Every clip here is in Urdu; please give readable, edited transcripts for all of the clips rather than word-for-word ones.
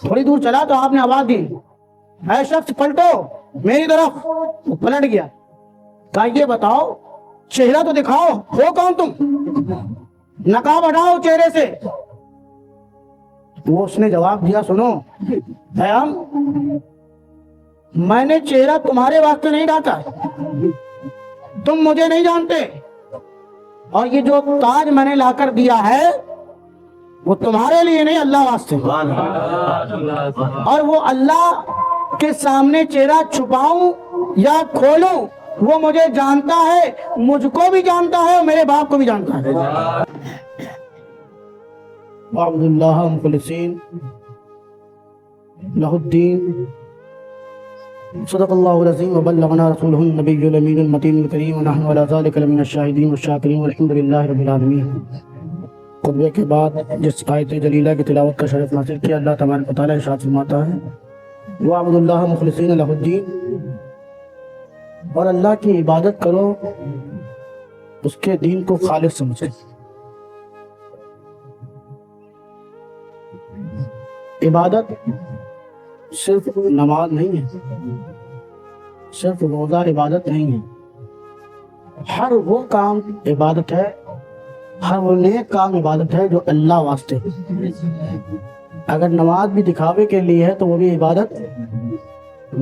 تھوڑی دور چلا تو آپ نے آواز دی، اے شخص پلٹو میری طرف۔ وہ پلٹ گیا، کہا یہ بتاؤ چہرہ تو دکھاؤ، ہو کون تم؟ نقاب ہٹاؤ چہرے سے۔ وہ اس نے جواب دیا، سنو پیام، میں نے چہرہ تمہارے واسطے نہیں ڈھانکا، تم مجھے نہیں جانتے، اور یہ جو تاج میں نے لا کر دیا ہے وہ تمہارے لیے نہیں، اللہ واسطے۔ اور وہ اللہ کے سامنے چہرہ چھپاؤں یا کھولوں وہ مجھے جانتا ہے، مجھ کو بھی جانتا ہے اور میرے باپ کو بھی جانتا ہے۔ وعبد اللہ مخلصین لہ الدین، صدق اللہ العظیم وبلغنا رسولہ النبی الامین المتین الکریم، ونحن علی ذلک لمن الشاہدین والشاکرین والحمد للہ رب العالمین۔ خطبے کے بعد جس آیت جلیلہ کی تلاوت کا شرف حاصل کیا، اللہ تبارک و تعالیٰ ارشاد فرماتا ہے وعبد اللہ مخلصین لہ الدین، اور اللہ کی عبادت کرو اس کے دین کو خالص سمجھے۔ عبادت صرف نماز نہیں ہے، صرف روزہ عبادت نہیں ہے، ہر وہ کام عبادت ہے، ہر وہ نیک کام عبادت ہے جو اللہ واسطے۔ اگر نماز بھی دکھاوے کے لیے ہے تو وہ بھی عبادت،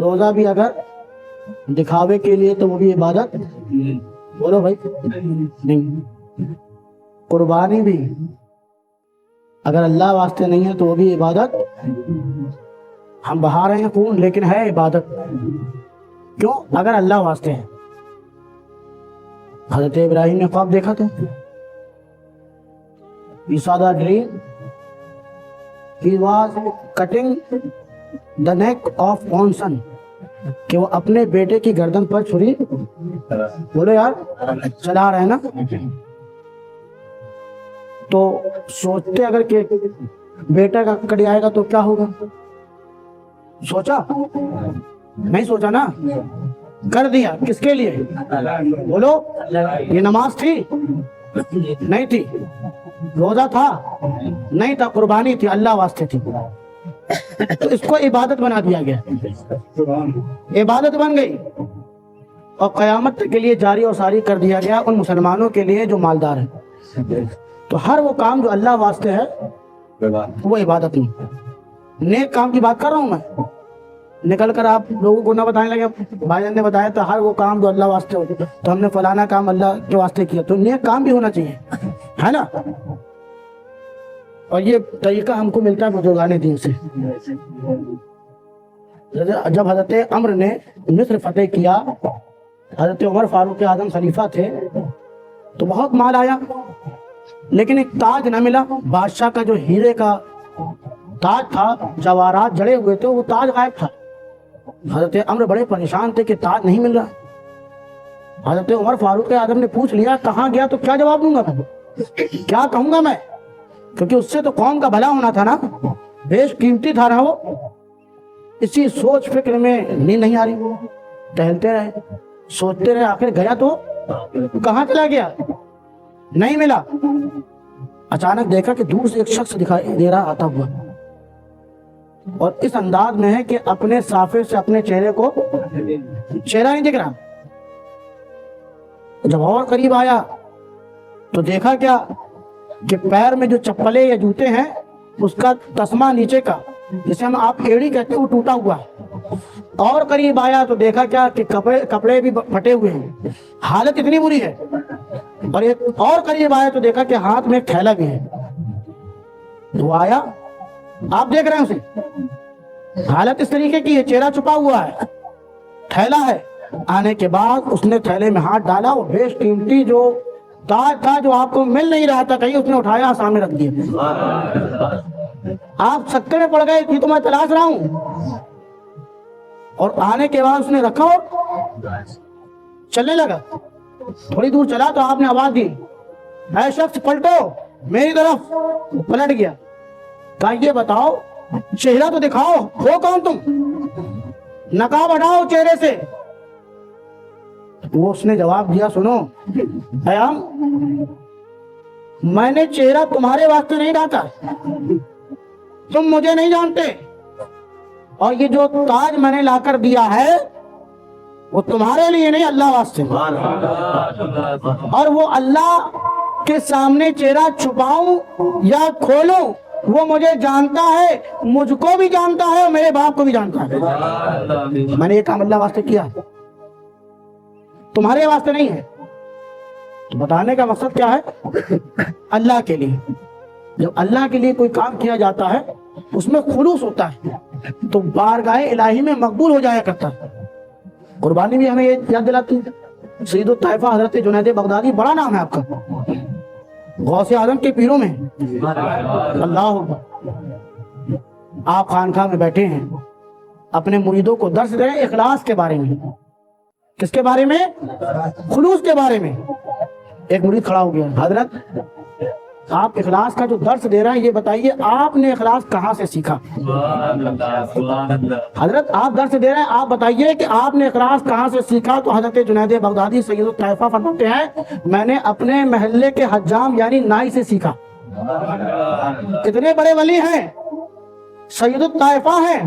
روزہ بھی اگر دکھاوے کے لیے تو وہ بھی عبادت، بولو بھائی نہیں، قربانی بھی اگر اللہ واسطے نہیں ہے تو وہ بھی عبادت۔ ہم بہا رہے ہیں خون لیکن ہے عبادت، کیوں؟ اگر اللہ واسطے ہے۔ حضرت ابراہیم نے خواب دیکھا تھا، he saw the dream, he was cutting the neck of own son، کہ وہ اپنے بیٹے کی گردن پر چھری، بولو یار، چلا رہے ہیں نا، تو سوچتے اگر کہ بیٹا کا کٹ آئے گا تو کیا ہوگا؟ سوچا نہیں؟ سوچا نا، کر دیا۔ کس کے لیے؟ بولو، یہ نماز تھی؟ نہیں تھی۔ روزہ تھا؟ نہیں تھا۔ قربانی تھی؟ اللہ واسطے تھی۔ تو اس کو عبادت بنا دیا گیا، عبادت بن گئی، اور قیامت کے لیے جاری اور ساری کر دیا گیا ان مسلمانوں کے لیے جو مالدار ہیں۔ تو ہر وہ کام جو اللہ واسطے ہے وہ عبادت نہیں۔ نیک کام کی بات کر رہا ہوں میں، نکل کر آپ لوگوں کو نہ بتانے لگے بھائی جان نے بتایا تھا ہر وہ کام جو اللہ واسطے ہوتے تو ہم نے فلانا کام اللہ کے واسطے کیا، تو نیک کام بھی ہونا چاہیے، ہے نا۔ اور یہ طریقہ ہم کو ملتا ہے بزرگان دین سے۔ جب حضرت عمر نے مصر فتح کیا، حضرت عمر فاروق اعظم خلیفہ تھے، تو بہت مال آیا لیکن ایک تاج نہ ملا۔ بادشاہ کا جو ہیرے کا تاج تھا، جواہرات جڑے ہوئے تھے، وہ تاج غائب تھا۔ حضرت عمر بڑے پریشان تھے کہ تاج نہیں مل رہا۔ حضرت عمر فاروق اعظم نے پوچھ لیا کہاں گیا، تو کیا جواب دوں گا میں، کیا کہوں گا میں، کیونکہ اس سے تو قوم کا بھلا ہونا تھا نا، بیش قیمتی تھا نا وہ۔ اسی سوچ فکر میں نیند نہیں آ رہی، ٹہلتے رہے، سوچتے رہے، آخر گیا تو کہاں چلا گیا، نہیں ملا۔ اچانک دیکھا کہ دور سے ایک شخص دکھائی دے رہا آتا ہوا، اور اس انداز میں ہے کہ اپنے صافے سے اپنے چہرے کو، چہرہ نہیں دکھ رہا۔ جب اور قریب آیا تو دیکھا کیا کہ پیر میں جو چپلے یا جوتے ہیں اس کا تسمہ نیچے کا، جسے ہم آپ ایڑی کہتے ہیں، وہ ٹوٹا ہوا ہے۔ اور قریب آیا تو دیکھا کیا کہ کپڑے بھی پھٹے ہوئے ہیں، حالت اتنی بری ہے۔ اور ایک اور قریب آیا تو دیکھا کہ ہاتھ میں ایک تھیلا بھی ہے۔ وہ آیا، آپ دیکھ رہے ہیں اسے، حالت اس طریقے کی ہے، چہرہ چھپا ہوا ہے، تھیلا ہے۔ آنے کے بعد اس نے تھیلے میں ہاتھ ڈالا، وہ بیش قیمتی جو تاج تھا جو آپ کو مل نہیں رہا تھا کہیں، اس نے اٹھایا سامنے رکھ دیا۔ آپ سکتے میں پڑ گئے کہ تو میں تلاش رہا ہوں، اور آنے کے بعد اس نے رکھا اور چلنے لگا۔ تھوڑی دور چلا تو آپ نے آواز دی، اے شخص پلٹو میری طرف۔ وہ پلٹ گیا، کہا یہ بتاؤ چہرہ تو دکھاؤ، ہو کون تم؟ نقاب ہٹاؤ چہرے سے۔ وہ اس نے جواب دیا، سنو پیام، میں نے چہرہ تمہارے واسطے نہیں ڈھانکا، تم مجھے نہیں جانتے، اور یہ جو تاج میں نے لا کر دیا ہے وہ تمہارے لیے نہیں، اللہ واسطے، اور وہ اللہ کے سامنے چہرہ چھپاؤں یا کھولوں وہ مجھے جانتا ہے، مجھ کو بھی جانتا ہے اور میرے باپ کو بھی جانتا ہے۔ میں نے یہ کام اللہ واسطے کیا، تمہارے واسطے نہیں ہے۔ تو بتانے کا مقصد کیا ہے؟ اللہ کے لیے۔ جب اللہ کے لیے کوئی کام کیا جاتا ہے اس میں خلوص ہوتا ہے تو بارگاہ الہی میں مقبول ہو جایا کرتا ہے۔ قربانی بھی ہمیں یہ یاد دلاتی ہے۔ سید الطائفہ حضرت جنید بغدادی بڑا نام ہے آپ کا، غوث اعظم کے پیروں میں۔ اللہ اکبر۔ آپ خانقاہ میں بیٹھے ہیں، اپنے مریدوں کو درس دے رہے ہیں اخلاص کے بارے میں۔ کس کے بارے میں؟ خلوص کے بارے میں۔ ایک مرید کھڑا ہو گیا، حضرت آپ اخلاص کا جو درس دے رہے ہیں یہ بتائیے آپ نے اخلاص کہاں سے سیکھا؟ حضرت آپ درس دے رہے ہیں، آپ بتائیے کہ آپ نے اخلاص کہاں سے سیکھا؟ تو حضرت جنید بغدادی سید الطائفہ فرماتے ہیں میں نے اپنے محلے کے حجام یعنی نائی سے سیکھا۔ اتنے بڑے ولی ہیں، سید الطائفہ ہیں،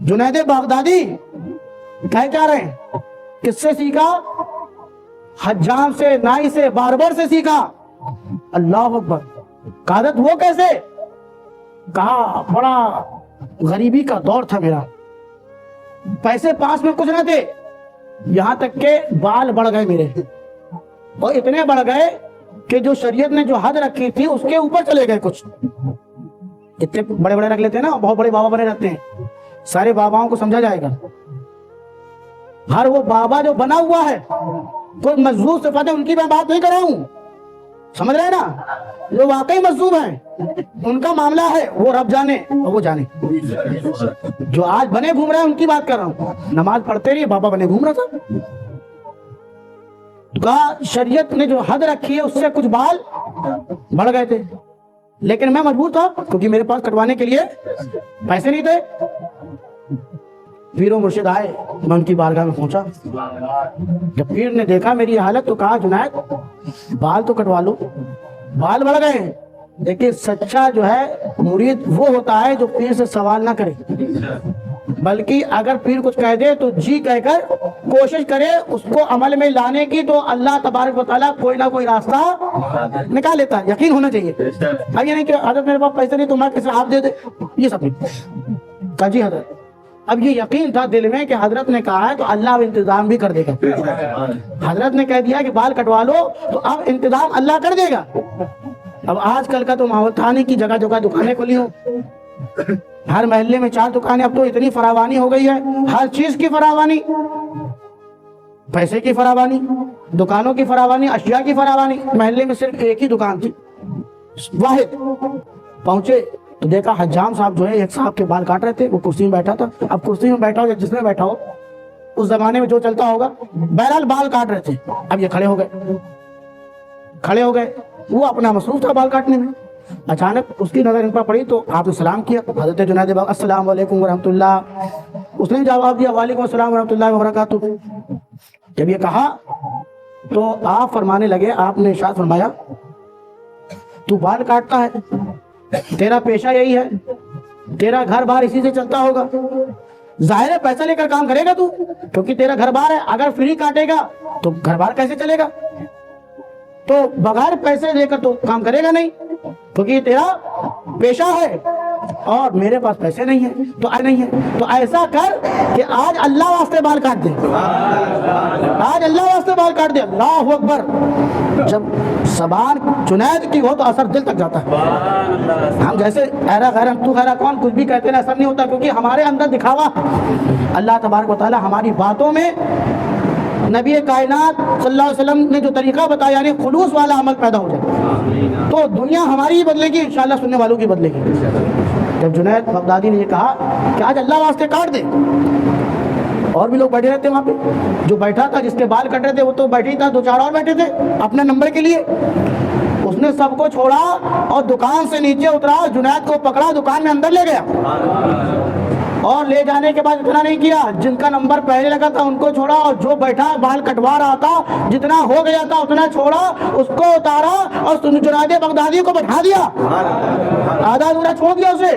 جنید بغدادی کہہ کیا رہے ہیں؟ کس سے سیکھا؟ حجام سے، نائی سے، باربر سے سیکھا۔ اللہ اکبر۔ قادت وہ کیسے؟ کہا بڑا غریبی کا دور تھا میرا، پیسے پاس میں کچھ نہ تھے، یہاں تک کہ بال بڑھ گئے میرے، اور اتنے بڑھ گئے کہ جو شریعت نے جو حد رکھی تھی اس کے اوپر چلے گئے کچھ۔ اتنے بڑے بڑے رکھ لیتے ہیں نا، بہت بڑے بابا بنے رہتے ہیں، سارے باباؤں کو سمجھا جائے گا۔ ہر وہ بابا جو بنا ہوا ہے کوئی مضبوط صفات ہے ان کی میں بات نہیں کر رہا ہوں، سمجھ رہے ہیں نا؟ جو واقعی مظلوم ہیں ان کا معاملہ ہے، وہ رب جانے اور وہ جانے۔ جو آج بنے گھوم رہے ہیں ان کی بات کر رہا ہوں، نماز پڑھتے رہیے، بابا بنے گھوم رہا تھا۔ کہا شریعت نے جو حد رکھی ہے اس سے کچھ بال بڑھ گئے تھے، لیکن میں مجبور تھا کیونکہ میرے پاس کٹوانے کے لیے پیسے نہیں تھے۔ پیر و مرشد آئے، میں ان کی بارگاہ میں پہنچا، جب پیر نے دیکھا میری حالت تو کہا جنید بال تو کٹوا لو، بال بڑھ گئے ہیں۔ دیکھیں سچا جو ہے مرید وہ ہوتا ہے جو پیر سے سوال نہ کرے، بلکہ اگر پیر کچھ کہہ دے تو جی کہہ کر کوشش کرے اس کو عمل میں لانے کی، تو اللہ تبارک و تعالیٰ کوئی نہ کوئی راستہ نکال لیتا ہے۔ یقین ہونا چاہیے۔ اب یہ نہیں کہ حضرت میرے پاس پیسے نہیں تو میں کسی آپ دے دے، یہ سب نہیں کہا جی حضرت۔ اب یہ یقین تھا دل میں کہ حضرت نے کہا ہے تو اللہ انتظام بھی کر دے گا۔ حضرت نے کہہ دیا کہ بال کٹوا لو تو اب انتظام اللہ کر دے گا۔ اب آج کل کا تو ماحول تھا نہیں کہ جگہ جگہ دکانیں کھلی ہوں، ہر محلے میں 4 دکانیں، اب تو اتنی فراوانی ہو گئی ہے، ہر چیز کی فراوانی، پیسے کی فراوانی، دکانوں کی فراوانی، اشیاء کی فراوانی۔ محلے میں صرف ایک ہی دکان تھی واحد۔ پہنچے تو دیکھا حجام صاحب جو ہے ایک صاحب کے بال کاٹ رہے تھے، وہ کرسی میں بیٹھا تھا۔ اب کرسی میں بیٹھا ہو یا جس میں بیٹھا ہو اس زمانے میں جو چلتا ہوگا، بہرحال بال کاٹ رہے تھے۔ اب یہ کھڑے ہو گئے، وہ اپنا مصروف تھا بال کاٹنے میں۔ اچانک اس کی نظر ان پر پڑی تو آپ نے سلام کیا، حضرت جنید بغدادی السلام علیکم ورحمۃ اللہ۔ اس نے جواب دیا وعلیکم السلام ورحمۃ اللہ وبرکاتہ۔ جب یہ کہا تو آپ فرمانے لگے، آپ نے ارشاد فرمایا تو بال کاٹتا ہے، تیرا پیشہ یہی ہے، تیرا گھر بار اسی سے چلتا ہوگا، ظاہر ہے پیسہ لے کر کام کرے گا تو، کیونکہ تیرا گھر بار ہے۔ اگر فری کاٹے گا تو گھر بار کیسے چلے گا؟ تو بغیر پیسے لے کر تو کام کرے گا نہیں، کیونکہ یہ تیرا پیشہ ہے اور میرے پاس پیسے نہیں ہیں تو ایسا کر کہ آج اللہ واسطے بال کاٹ دے، آج اللہ واسطے بال کاٹ دے۔ اللہ اکبر۔ جب زبان جنید کی ہو تو اثر دل تک جاتا ہے۔ ہم جیسے ایرا غیرم تو غیرہ کون کچھ بھی کہتے ہیں اثر نہیں ہوتا، کیونکہ ہمارے اندر دکھاوا۔ اللہ تبارک و تعالی ہماری باتوں میں نبی کائنات صلی اللہ علیہ وسلم نے جو طریقہ بتایا یعنی خلوص والا عمل پیدا ہو جائے تو دنیا ہماری ہی بدلے گی، انشاءاللہ سننے والوں کی بدلے گی۔ جب جنید بغدادی نے یہ کہا کہ آج اللہ واسطے کاٹ دے، اور بھی لوگ بیٹھے رہتے وہاں پہ، جو بیٹھا تھا جس کے بال کٹ رہے تھے وہ تو بیٹھے ہی تھا، 2-4 اور بیٹھے تھے اپنے نمبر کے لیے۔ اس نے سب کو چھوڑا اور دکان سے نیچے اترا، جنید کو پکڑا، دکان میں اندر لے گیا، اور لے جانے کے بعد اتنا نہیں کیا، جن کا نمبر پہلے لگا تھا ان کو چھوڑا، اور جو بیٹھا بال کٹوا رہا تھا جتنا ہو گیا تھا اتنا چھوڑا، اس کو اتارا اور جنید بغدادی کو بٹھا دیا، آدھا ادھورا چھوڑ دیا اسے۔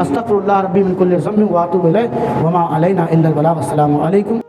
استغفر اللہ ربی من کل ذنب و اتوب الیہ وما علینا الا البلاغ۔ السلام علیکم